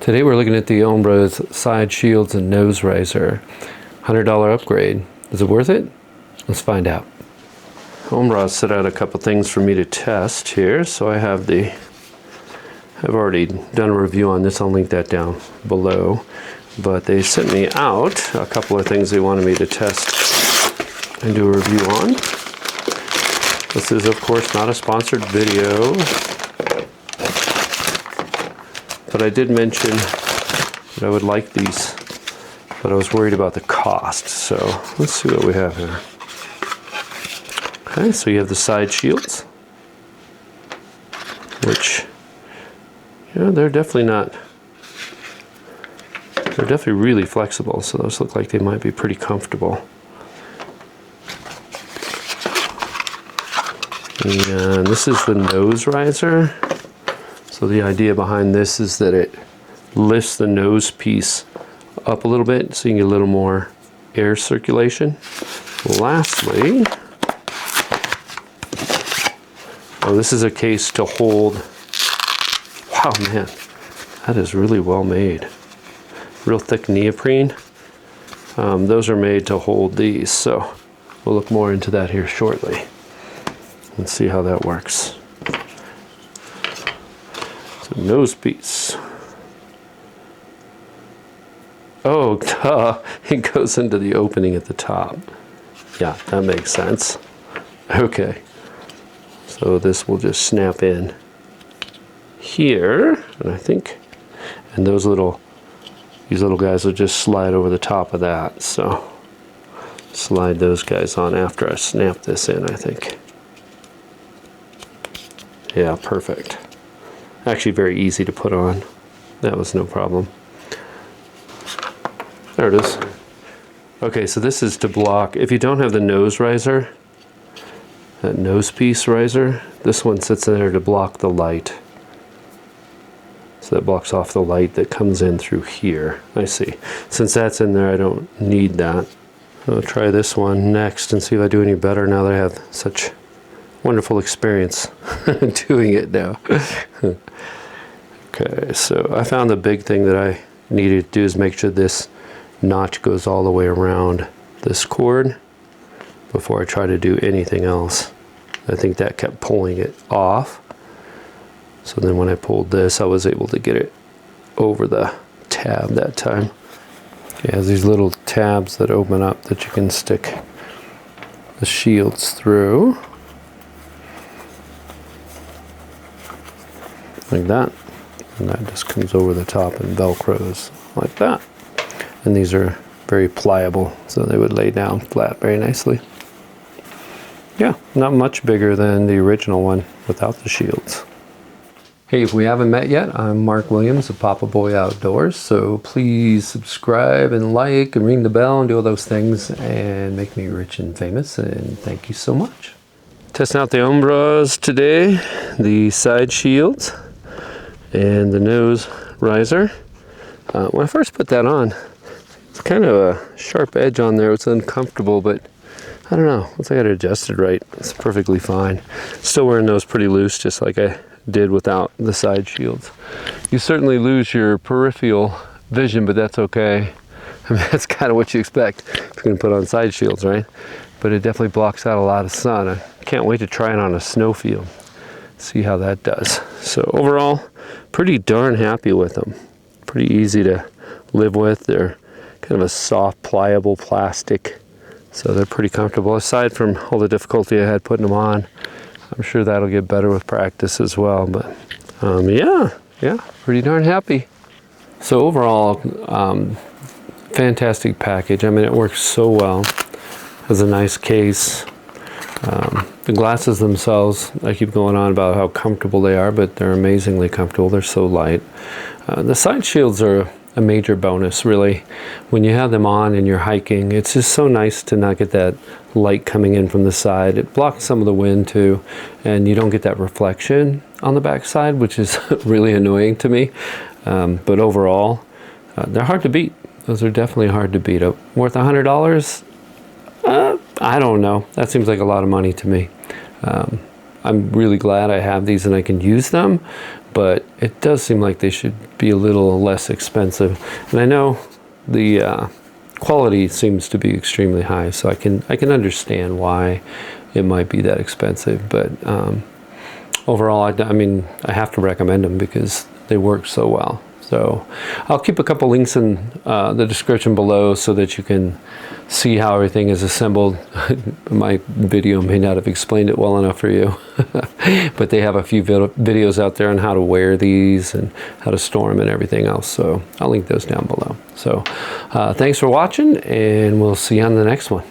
Today we're looking at the Ombraz side shields and nose riser. $100 upgrade. Is it worth it? Let's find out. Ombraz set out a couple things for me to test here. So I've already done a review on this. I'll link that down below. But they sent me out a couple of things they wanted me to test and do a review on. This is, of course, not a sponsored video. But I did mention that I would like these, but I was worried about the cost. So let's see what we have here. Okay, so you have the side shields, which, they're definitely really flexible. So those look like they might be pretty comfortable. And this is the nose riser. So the idea behind this is that it lifts the nose piece up a little bit so you can get a little more air circulation. Lastly, this is a case to hold. Wow, man, that is really well made. Real thick neoprene. Those are made to hold these, so we'll look more into that here shortly. Let's see how that works. Nose piece. Oh, duh. It goes into the opening at the top. Yeah, that makes sense. Okay. So this will just snap in here, and these little guys will just slide over the top of that. So slide those guys on after I snap this in, I think. Yeah, perfect. Actually very easy to put on. That was no problem. There it is. Okay, so this is to block, if you don't have the nose riser, that nose piece riser, this one sits there to block the light. So that blocks off the light that comes in through here. I see. Since that's in there, I don't need that. I'll try this one next and see if I do any better now that I have such wonderful experience doing it now. Okay, so I found the big thing that I needed to do is make sure this notch goes all the way around this cord before I try to do anything else. I think that kept pulling it off. So then when I pulled this, I was able to get it over the tab that time. It has these little tabs that open up that you can stick the shields through. Like that, and that just comes over the top and velcros like that. And these are very pliable, so they would lay down flat very nicely. Yeah, not much bigger than the original one without the shields. Hey, if we haven't met yet, I'm Mark Williams of PapaBoiOutdoors, so please subscribe and like and ring the bell and do all those things and make me rich and famous, and thank you so much. Testing out the Ombraz today, the side shields and the nose riser. When I first put that on, it's kind of a sharp edge on there. It's uncomfortable, but I don't know. Once I got it adjusted right, it's perfectly fine. Still wearing those pretty loose, just like I did without the side shields. You certainly lose your peripheral vision, but that's okay. I mean, that's kind of what you expect if you're going to put on side shields, right? But it definitely blocks out a lot of sun. I can't wait to try it on a snow field. See how that does. So overall, pretty darn happy with them. Pretty easy to live with. They're kind of a soft, pliable plastic, so they're pretty comfortable. Aside from all the difficulty I had putting them on, I'm sure that'll get better with practice as well. But yeah, pretty darn happy. So overall, fantastic package. I mean, it works so well. Has a nice case. The glasses themselves, I keep going on about how comfortable they are, but they're amazingly comfortable. They're so light. The side shields are a major bonus, really. When you have them on and you're hiking, it's just so nice to not get that light coming in from the side. It blocks some of the wind too, and you don't get that reflection on the back side, which is really annoying to me. But overall, they're hard to beat. Those are definitely hard to beat. Worth $100? I don't know. That seems like a lot of money to me. I'm really glad I have these and I can use them, but it does seem like they should be a little less expensive. And I know the quality seems to be extremely high, so I can understand why it might be that expensive. But overall, I mean, I have to recommend them because they work so well. So I'll keep a couple links in the description below so that you can see how everything is assembled. My video may not have explained it well enough for you, but they have a few videos out there on how to wear these and how to store them and everything else. So I'll link those down below. So thanks for watching, and we'll see you on the next one.